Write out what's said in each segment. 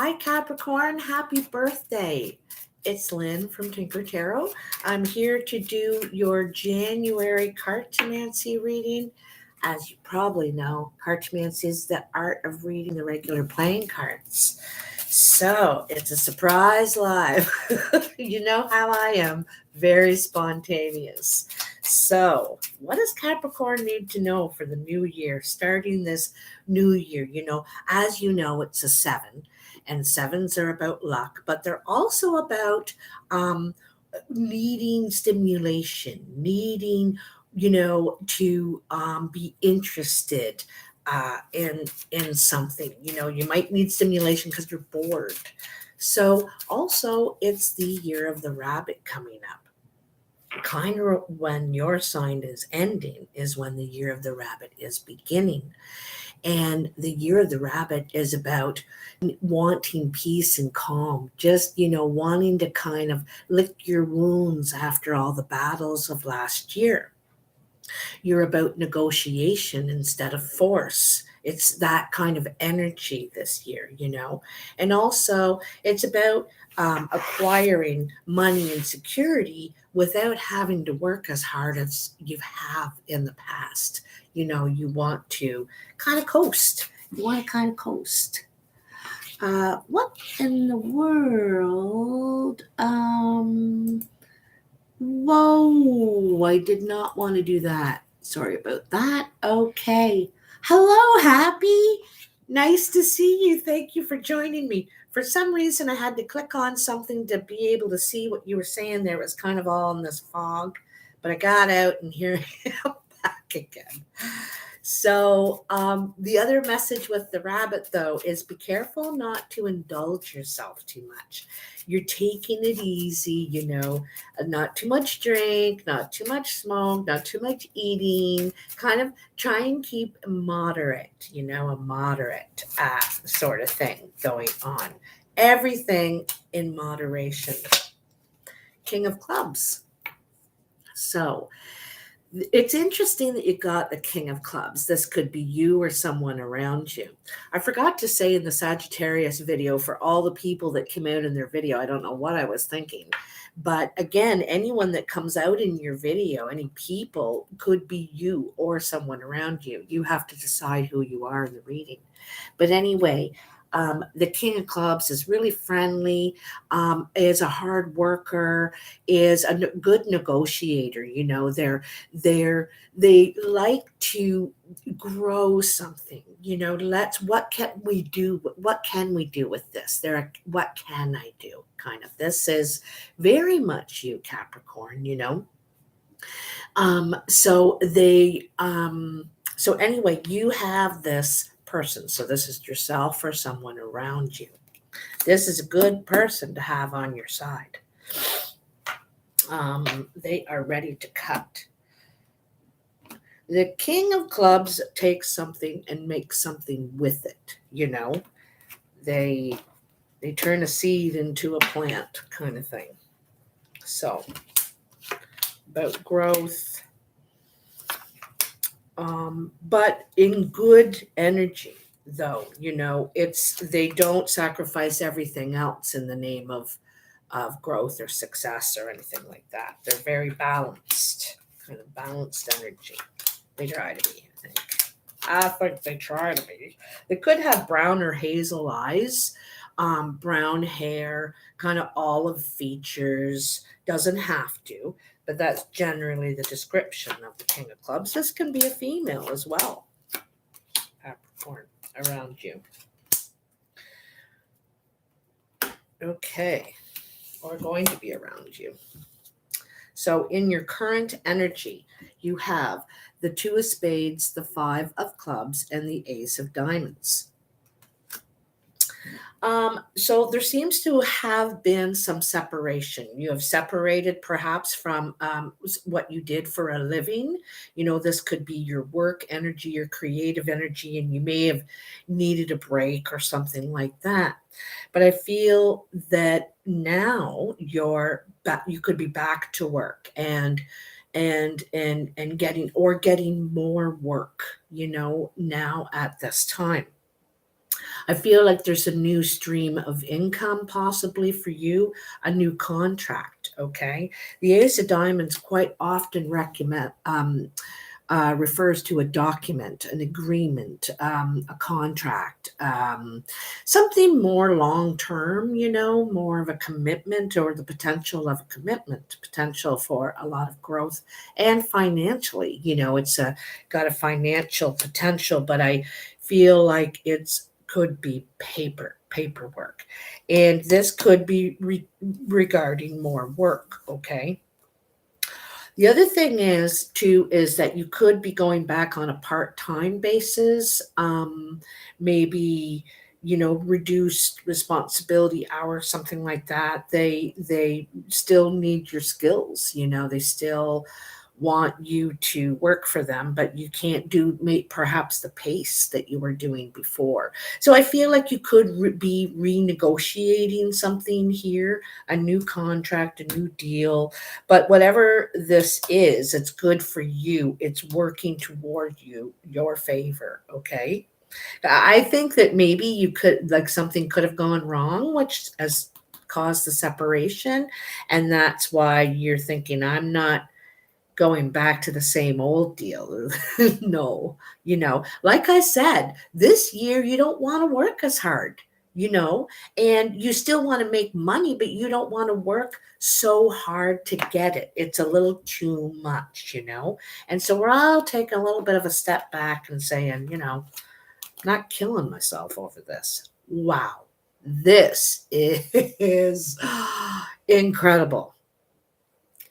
Hi, Capricorn. Happy birthday. It's Lyn from Tinker Tarot. I'm here to do your January Cartomancy reading. As you probably know, Cartomancy is the art of reading the regular playing cards. So it's a surprise live. You know how I am, very spontaneous. So, what does Capricorn need to know for the new year, starting this new year? As you know, it's a 7, and 7s are about luck, but they're also about needing stimulation, needing, to be interested in something. You might need stimulation because you're bored. So also, it's the year of the rabbit coming up. Kind of when your sign is ending is when the year of the rabbit is beginning. And the year of the rabbit is about wanting peace and calm, just, wanting to kind of lick your wounds after all the battles of last year. You're about negotiation instead of force. It's that kind of energy this year. And also, it's about acquiring money and security without having to work as hard as you have in the past. You want to kind of coast. What in the world? Whoa, I did not want to do that. Sorry about that. Okay. Hello, Happy. Nice to see you. Thank you for joining me. For some reason, I had to click on something to be able to see what you were saying. There was kind of all in this fog, but I got out and here I am back again. So the other message with the rabbit, though, is be careful not to indulge yourself too much. You're taking it easy, not too much drink, not too much smoke, not too much eating. Kind of try and keep moderate, a moderate sort of thing going on. Everything in moderation. King of Clubs. So it's interesting that you got the King of Clubs. This could be you or someone around you. I forgot to say in the Sagittarius video, for all the people that came out in their video, I don't know what I was thinking. But again, anyone that comes out in your video, any people, could be you or someone around you. You have to decide who you are in the reading. But anyway, the King of Clubs is really friendly, is a hard worker, is a good negotiator. They like to grow something. What can we do? What can we do with this? What can I do? Kind of. This is very much you, Capricorn. So anyway, you have this person. So this is yourself or someone around you. This is a good person to have on your side. They are ready to cut. The King of Clubs takes something and makes something with it. They turn a seed into a plant, kind of thing. So about growth. But in good energy, though, they don't sacrifice everything else in the name of growth or success or anything like that. They're very balanced, kind of balanced energy. They try to be, I think they try to be. They could have brown or hazel eyes, brown hair, kind of olive features. Doesn't have to. But that's generally the description of the King of Clubs. This can be a female as well. Capricorn around you. Okay. Or going to be around you. So in your current energy, you have the 2 of Spades, the 5 of Clubs, and the Ace of Diamonds. So there seems to have been some separation. You have separated perhaps from what you did for a living. This could be your work energy, your creative energy, and you may have needed a break or something like that. But I feel that now you could be back to work and getting more work, now at this time. I feel like there's a new stream of income possibly for you, a new contract. Okay. The Ace of Diamonds quite often refers to a document, an agreement, a contract, something more long term, more of a commitment or the potential of a commitment, potential for a lot of growth and financially. Got a financial potential, but I feel like it's could be paperwork, and this could be regarding more work. Okay. The other thing is too is that you could be going back on a part-time basis, maybe reduced responsibility hours, something like that. They still need your skills. They still want you to work for them, but you can't do perhaps the pace that you were doing before. So I feel like you could be renegotiating something here, a new contract, a new deal. But whatever this is, it's good for you. It's working toward your favor. Okay. I think that maybe you could, like, something could have gone wrong, which has caused the separation. And that's why you're thinking, I'm not going back to the same old deal. No, like I said, this year you don't want to work as hard, and you still want to make money, but you don't want to work so hard to get it. It's a little too much. And so we're all taking a little bit of a step back and saying, not killing myself over this. Wow, this is incredible.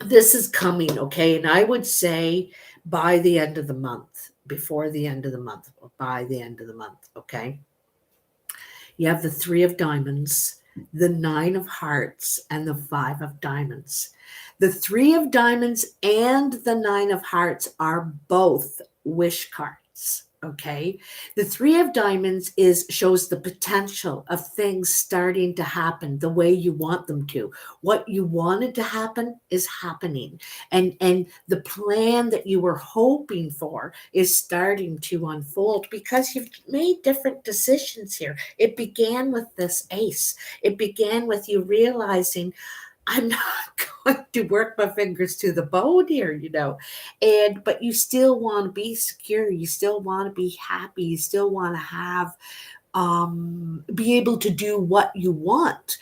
This is coming, okay? And I would say by the end of the month, before the end of the month, or by the end of the month, okay? You have the 3 of Diamonds, the 9 of Hearts, and the 5 of Diamonds. The 3 of Diamonds and the 9 of Hearts are both wish cards. Okay. The 3 of Diamonds shows the potential of things starting to happen the way you want them to. What you wanted to happen is happening. And the plan that you were hoping for is starting to unfold because you've made different decisions here. It began with this ace. It began with you realizing, I'm not going to work my fingers to the bone here, but you still want to be secure. You still want to be happy. You still want to have, be able to do what you want.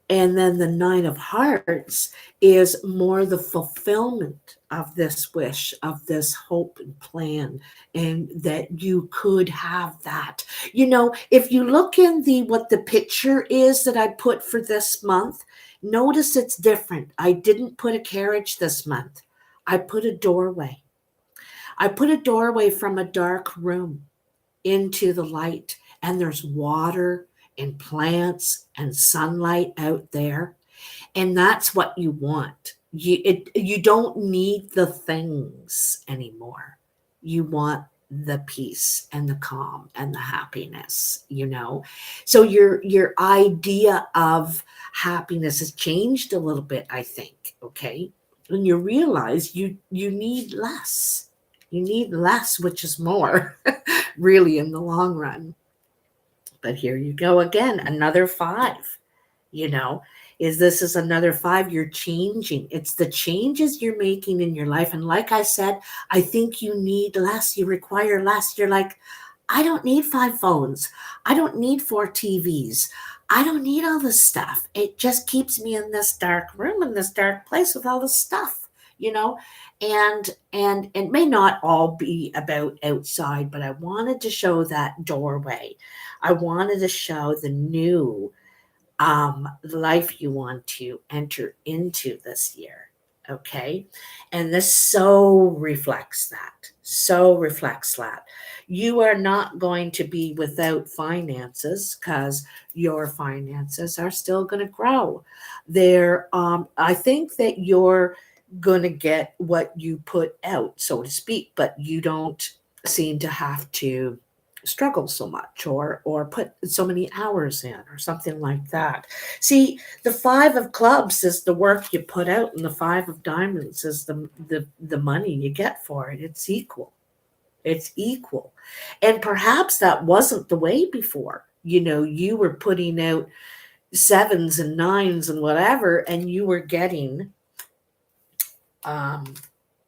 And then the 9 of Hearts is more the fulfillment of this wish, of this hope and plan, and that you could have that. If you look in what the picture is that I put for this month, notice it's different. I didn't put a carriage this month. I put a doorway. I put a doorway from a dark room into the light, and there's water and plants and sunlight out there. And that's what you want. You don't need the things anymore. You want the peace and the calm and the happiness. So your idea of happiness has changed a little bit, I think. Okay. And you realize you need less. You need less, which is more, really, in the long run. But here you go again, another 5, this is another 5. You're changing. It's the changes you're making in your life. And like I said, I think you need less. You require less. You're like, I don't need 5 phones. I don't need 4 TVs. I don't need all this stuff. It just keeps me in this dark room, in this dark place with all this stuff. And it may not all be about outside, but I wanted to show that doorway. I wanted to show the new life you want to enter into this year. Okay. And this so reflects that. You are not going to be without finances, because your finances are still going to grow. I think that you're going to get what you put out, so to speak, but you don't seem to have to struggle so much or put so many hours in or something like that. See, the 5 of Clubs is the work you put out, and the 5 of Diamonds is the money you get for it. It's equal. It's equal. And perhaps that wasn't the way before. You were putting out sevens and nines and whatever, and you were getting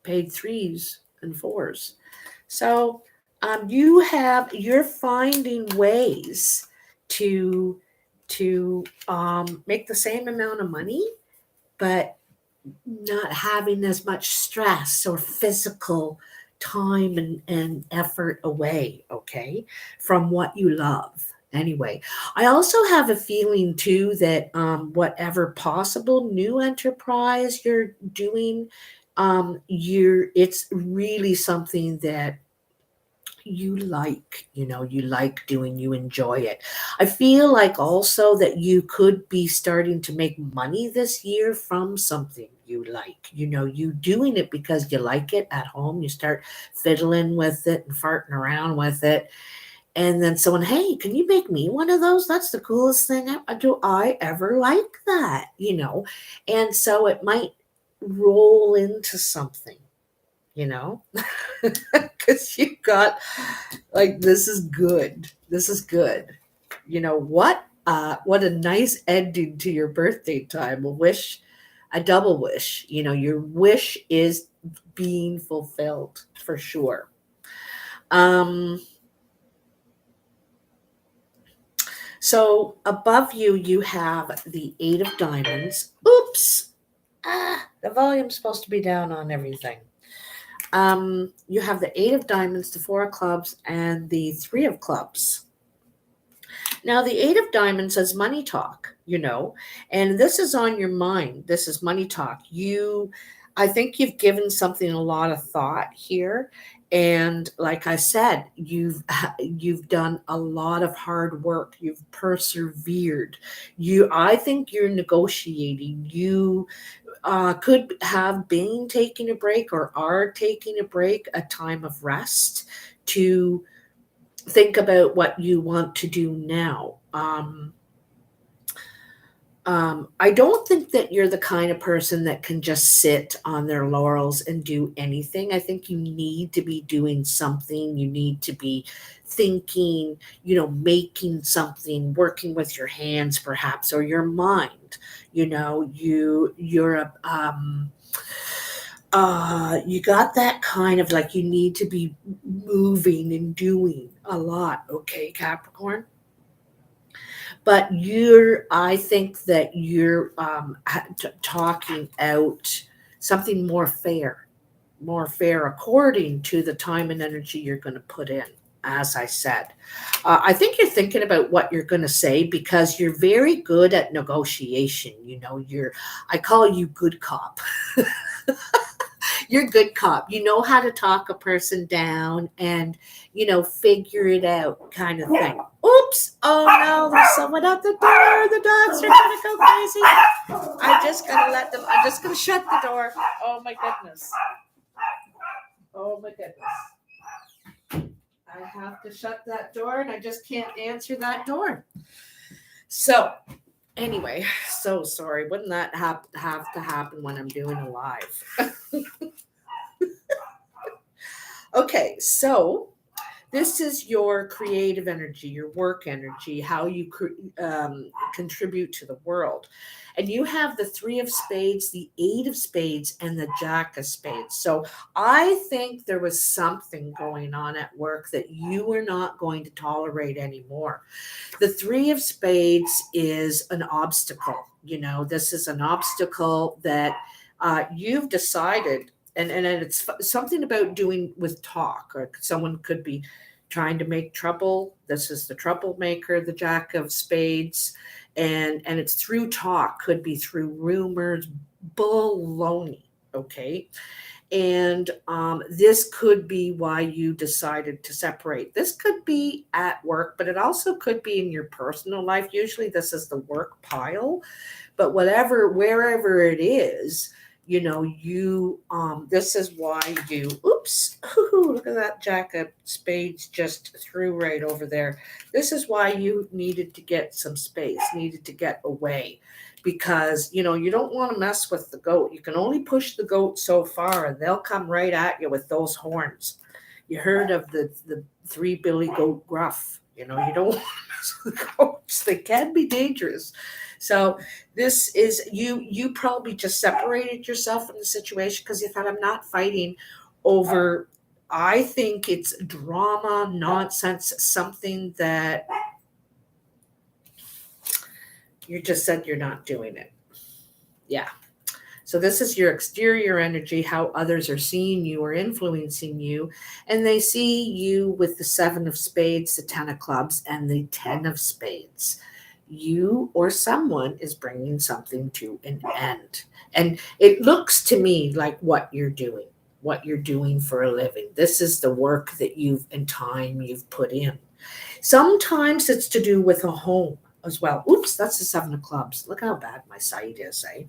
paid threes and fours. So you're finding ways to make the same amount of money, but not having as much stress or physical time and effort away, okay, from what you love. Anyway, I also have a feeling too that whatever possible new enterprise you're doing, it's really something that you like doing, you enjoy it. I feel like also that you could be starting to make money this year from something you like. You doing it because you like it at home. You start fiddling with it and farting around with it. And then someone, hey, can you make me one of those? That's the coolest thing. Do I ever like that? And so it might roll into something, you know? Because you got like, this is good. This is good. What a nice ending to your birthday time. A double wish. Your wish is being fulfilled for sure. So above you, you have the Eight of Diamonds. Oops. The volume's supposed to be down on everything. You have the Eight of Diamonds, the Four of Clubs, and the Three of Clubs. Now, the Eight of Diamonds says money talk, and this is on your mind. This is money talk. I think you've given something a lot of thought here. And like I said, you've done a lot of hard work. You've persevered. I think you're negotiating. You could have been taking a break or are taking a break, a time of rest to think about what you want to do now. I don't think that you're the kind of person that can just sit on their laurels and do anything. I think you need to be doing something. You need to be thinking, making something, working with your hands perhaps, or your mind. You got that kind of like you need to be moving and doing a lot, okay, Capricorn? But I think that you're talking out something more fair according to the time and energy you're going to put in. As I said, I think you're thinking about what you're going to say because you're very good at negotiation. I call you good cop. You're good cop. You know how to talk a person down and, figure it out kind of thing. Oops. Oh no, there's someone at the door. The dogs are going to go crazy. I'm just going to shut the door. Oh my goodness. Oh my goodness. I have to shut that door and I just can't answer that door. So anyway, so sorry. Wouldn't that have to happen when I'm doing a live? Okay, so this is your creative energy, your work energy, how you contribute to the world. And you have the Three of Spades, the Eight of Spades, and the Jack of Spades. So I think there was something going on at work that you were not going to tolerate anymore. The Three of Spades is an obstacle. This is an obstacle that you've decided. And it's something about doing with talk, or someone could be trying to make trouble. This is the troublemaker, the Jack of Spades, and it's through talk, could be through rumors, baloney, okay? And this could be why you decided to separate. This could be at work, but it also could be in your personal life. Usually this is the work pile, but wherever it is, this is why oops, look at that Jack of Spades just threw right over there. This is why you needed to get some space, needed to get away, because you don't want to mess with the goat. You can only push the goat so far and they'll come right at you with those horns. You heard of the three billy goat gruff. You know, you don't want to mess with goats. They can be dangerous. So this is you probably just separated yourself from the situation because you thought, I'm not fighting over, I think it's drama, nonsense, something that you just said you're not doing it. Yeah. So this is your exterior energy, how others are seeing you or influencing you. And they see you with the 7 of spades, the 10 of clubs, and the 10 of spades. You or someone is bringing something to an end. And it looks to me like what you're doing for a living. This is the work that and time you've put in. Sometimes it's to do with a home as well. Oops, that's the 7 of clubs. Look how bad my sight is, eh?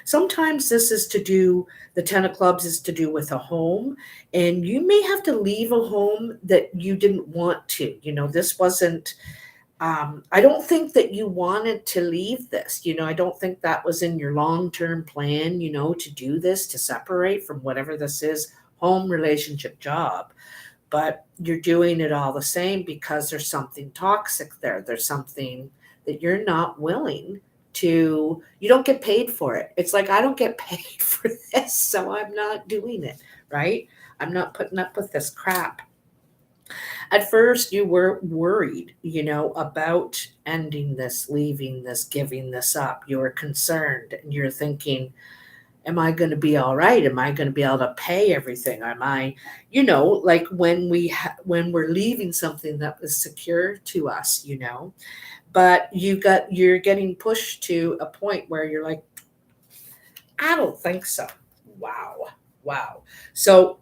Sometimes this is to do, the 10 of clubs is to do with a home, and you may have to leave a home that you didn't want to. You know, this wasn't, I don't think that you wanted to leave this. You know, I don't think that was in your long-term plan, you know, to do this, to separate from whatever this is, home, relationship, job. But you're doing it all the same because there's something toxic there. There's something that you're not willing to, you don't get paid for it. It's like, I don't get paid for this, so I'm not doing it, right? I'm not putting up with this crap. At first, you were worried, you know, about ending this, leaving this, giving this up. You were concerned and you're thinking, am I going to be all right? Am I going to be able to pay everything? Am I, you know, like when when we're leaving something that was secure to us, you know, but you're getting pushed to a point where you're like, I don't think so. Wow. So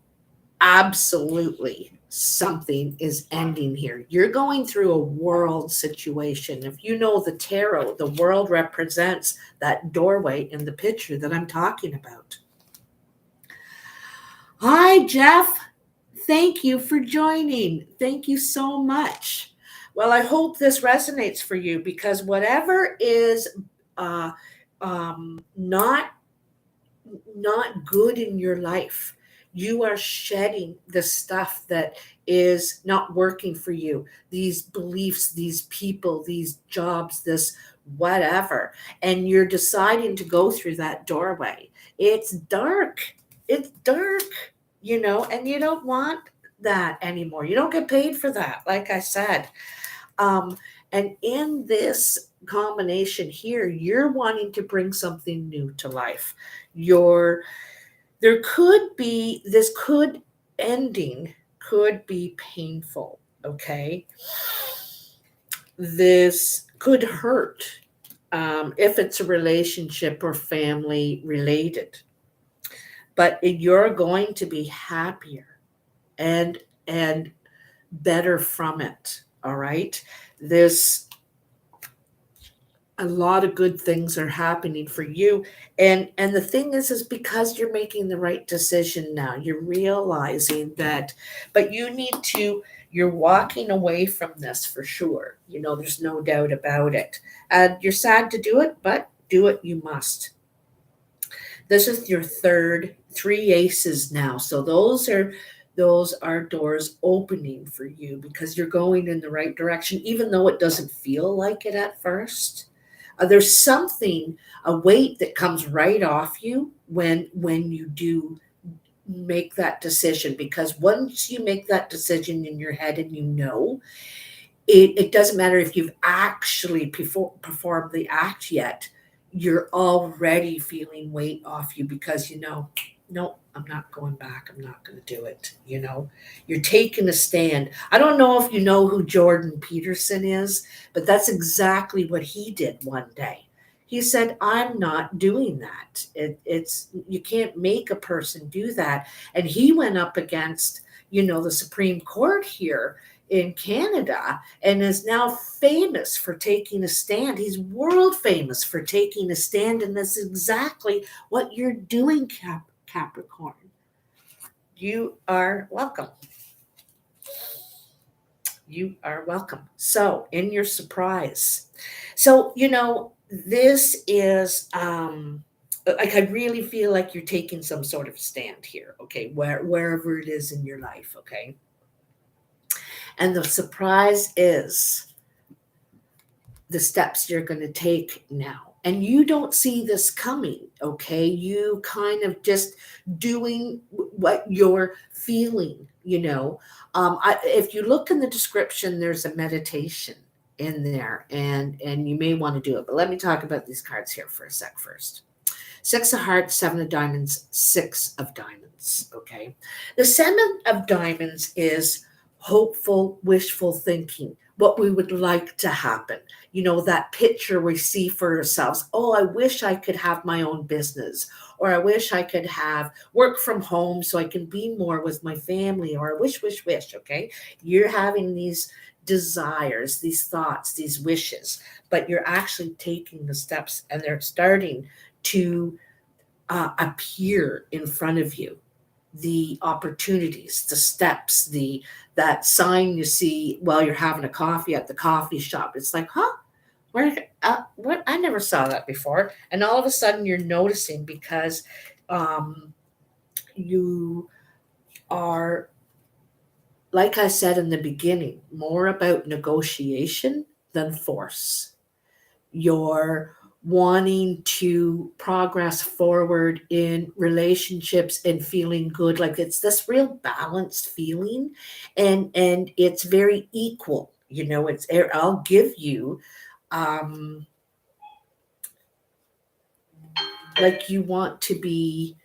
absolutely something is ending here. You're going through a world situation. If you know the tarot, the world represents that doorway in the picture that I'm talking about. Hi, Jeff. Thank you for joining. Thank you so much. Well, I hope this resonates for you because whatever is uh, not good in your life, you are shedding the stuff that is not working for you, these beliefs, these people, these jobs, this whatever, and you're deciding to go through that doorway. It's dark, you know, and you don't want that anymore. You don't get paid for that, like I said. And in this combination here, you're wanting to bring something new to life. There could be, this could ending could be painful, okay? This could hurt if it's a relationship or family related, but you're going to be happier and better from it. All right. This, a lot of good things are happening for you. And the thing is because you're making the right decision now. You're realizing that, but you're walking away from this for sure. You know, there's no doubt about it. And you're sad to do it, but do it you must. This is your three aces now. So those are doors opening for you because you're going in the right direction, even though it doesn't feel like it at first. There's something, a weight that comes right off you when you do make that decision, because once you make that decision in your head and you know, it doesn't matter if you've actually performed the act yet, you're already feeling weight off you because you know, no, I'm not going back. I'm not going to do it. You know, you're taking a stand. I don't know if you know who Jordan Peterson is, but that's exactly what he did one day. He said, I'm not doing that. It's, you can't make a person do that. And he went up against, you know, the Supreme Court here in Canada and is now famous for taking a stand. He's world famous for taking a stand. And that's exactly what you're doing, Capricorn. You are welcome. You are welcome. So, in your surprise. So, you know, this is like, I really feel like you're taking some sort of stand here, okay, wherever it is in your life, okay? And the surprise is the steps you're going to take now. And you don't see this coming, okay? You kind of just doing what you're feeling, you know. If you look in the description, there's a meditation in there, and you may want to do it. But let me talk about these cards here for a sec first. Six of Hearts, Seven of Diamonds, Six of Diamonds, okay? The Seven of Diamonds is hopeful, wishful thinking, what we would like to happen. You know, that picture we see for ourselves. Oh, I wish I could have my own business, or I wish I could have work from home so I can be more with my family, or I wish, okay? You're having these desires, these thoughts, these wishes, but you're actually taking the steps and they're starting to appear in front of you. The opportunities, the steps, that sign you see while you're having a coffee at the coffee shop. It's like, huh? What? I never saw that before. And all of a sudden, you're noticing because you are, like I said in the beginning, more about negotiation than force. You're wanting to progress forward in relationships and feeling good, like it's this real balanced feeling, and it's very equal, you know. It's, I'll give you like you want to be.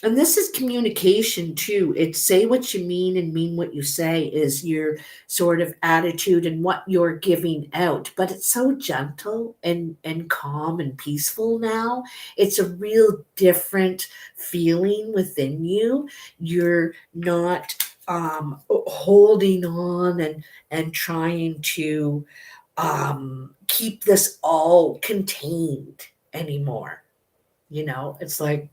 And this is communication too. It's say what you mean and mean what you say, is your sort of attitude and what you're giving out. But it's so gentle and calm and peaceful now. It's a real different feeling within you. You're not holding on and trying to keep this all contained anymore. You know, it's like,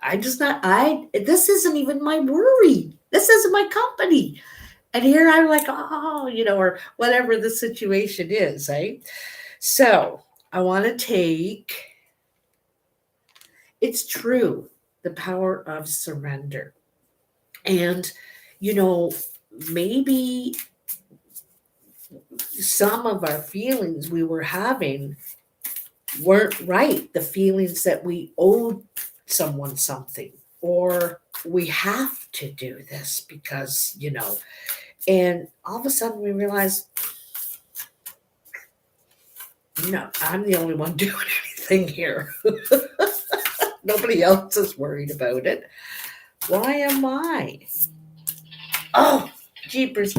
this isn't even my worry. This isn't my company. And here I'm like, oh, you know, or whatever the situation is, right? So I want to take, it's true, the power of surrender. And, you know, maybe some of our feelings we were having weren't right. The feelings that we owed someone something, or we have to do this because, you know, and all of a sudden we realize, no, I'm the only one doing anything here. Nobody else is worried about it. Why am I? Oh, jeepers.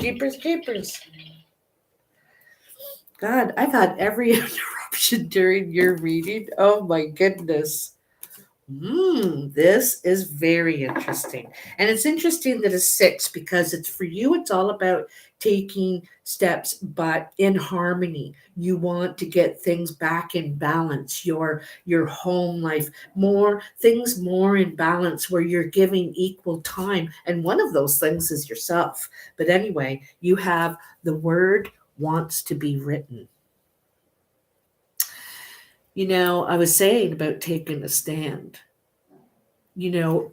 God, I've had every interruption during your reading. Oh my goodness. This is very interesting. And it's interesting that it's six, because it's, for you, it's all about taking steps, but in harmony. You want to get things back in balance, your home life, more things more in balance, where you're giving equal time. And one of those things is yourself. But anyway, you have the word wants to be written. You know, I was saying about taking a stand, you know,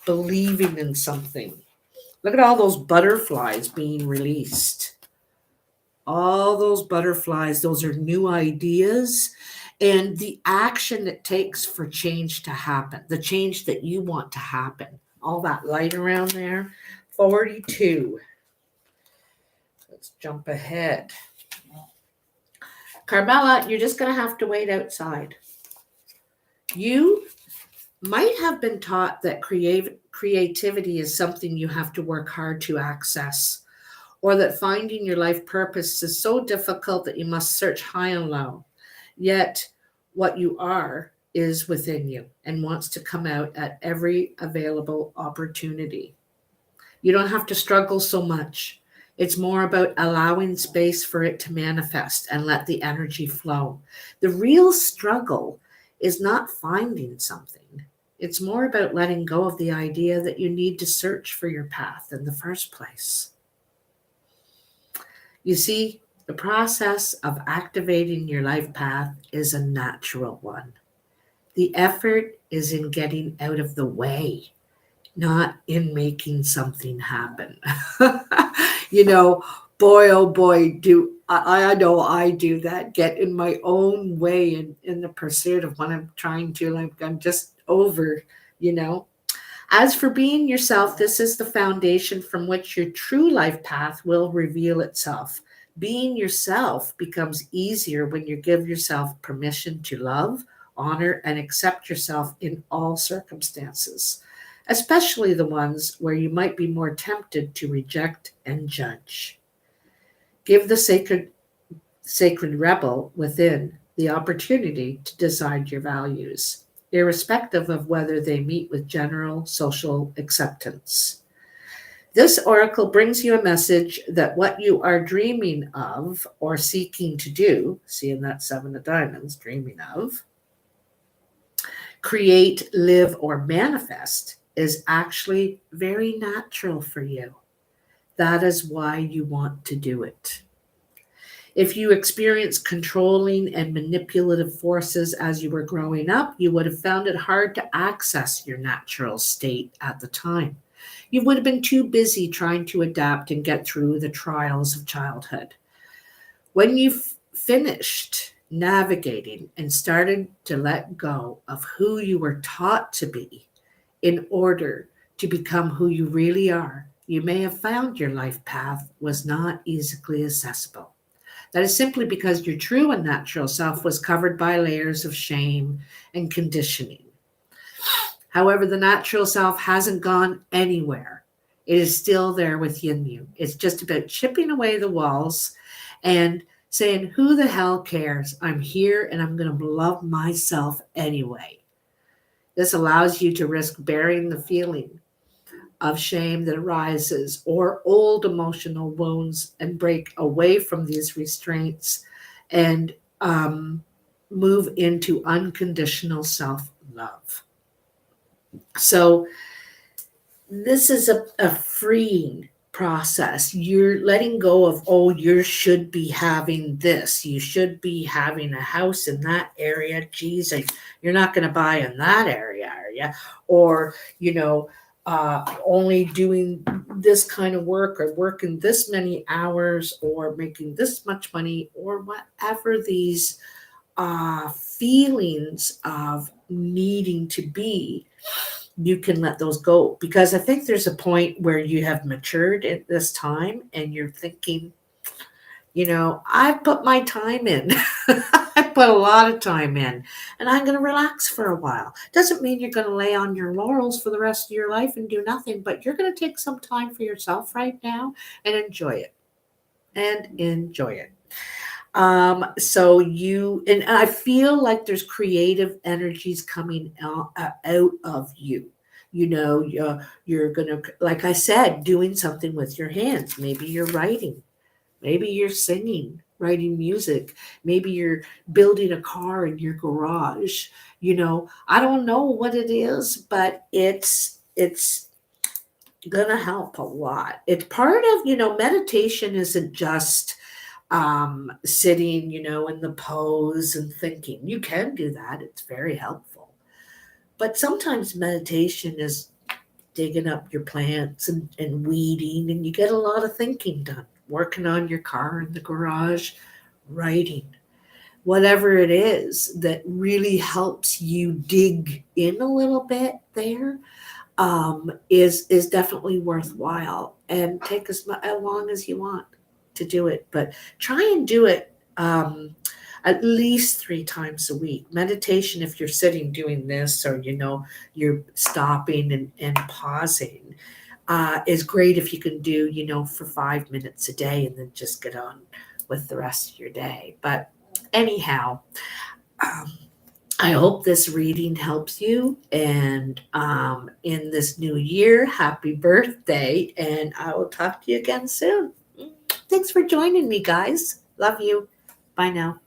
believing in something. Look at all those butterflies being released. All those butterflies, those are new ideas, and the action it takes for change to happen, the change that you want to happen. All that light around there. 42. Let's jump ahead. Carmela, you're just going to have to wait outside. You might have been taught that creativity is something you have to work hard to access, or that finding your life purpose is so difficult that you must search high and low. Yet, what you are is within you and wants to come out at every available opportunity. You don't have to struggle so much. It's more about allowing space for it to manifest and let the energy flow. The real struggle is not finding something. It's more about letting go of the idea that you need to search for your path in the first place. You see, the process of activating your life path is a natural one. The effort is in getting out of the way not in making something happen. You know, boy, oh boy, do I know I do that, get in my own way in the pursuit of what I'm trying to, like, I'm just over, you know. As for being yourself, this is the foundation from which your true life path will reveal itself. Being yourself becomes easier when you give yourself permission to love, honor, and accept yourself in all circumstances, especially the ones where you might be more tempted to reject and judge. Give the sacred rebel within the opportunity to decide your values, irrespective of whether they meet with general social acceptance. This oracle brings you a message that what you are dreaming of or seeking to do, seeing that Seven of Diamonds, dreaming of, create, live, or manifest is actually very natural for you. That is why you want to do it. If you experienced controlling and manipulative forces as you were growing up, you would have found it hard to access your natural state at the time. You would have been too busy trying to adapt and get through the trials of childhood. When you've finished navigating and started to let go of who you were taught to be in order to become who you really are, you may have found your life path was not easily accessible. That is simply because your true and natural self was covered by layers of shame and conditioning. However, the natural self hasn't gone anywhere. It is still there within you. It's just about chipping away the walls and saying, who the hell cares? I'm here and I'm going to love myself anyway. This allows you to risk bearing the feeling of shame that arises or old emotional wounds and break away from these restraints and move into unconditional self-love. So this is a freeing process. You're letting go of, oh, you should be having this. You should be having a house in that area. Geez, you're not going to buy in that area, are you? Or, only doing this kind of work or working this many hours or making this much money or whatever these feelings of needing to be, you can let those go. Because I think there's a point where you have matured at this time and you're thinking, I've put my time in. I put a lot of time in and I'm going to relax for a while. Doesn't mean you're going to lay on your laurels for the rest of your life and do nothing, but you're going to take some time for yourself right now and enjoy it. And I feel like there's creative energies coming out of you. You're going to, like I said, doing something with your hands. Maybe you're writing. Maybe you're singing, writing music. Maybe you're building a car in your garage. I don't know what it is, but it's gonna help a lot. It's part of, meditation isn't just sitting, in the pose and thinking. You can do that. It's very helpful. But sometimes meditation is digging up your plants and weeding, and you get a lot of thinking done, working on your car in the garage, writing, whatever it is that really helps you dig in a little bit there, is definitely worthwhile, and take as long as you want to do it. But try and do it at least 3 times a week. Meditation, if you're sitting doing this or, you're stopping and pausing, is great if you can do, for 5 minutes a day and then just get on with the rest of your day. But anyhow, I hope this reading helps you. And in this new year, happy birthday. And I will talk to you again soon. Thanks for joining me, guys. Love you. Bye now.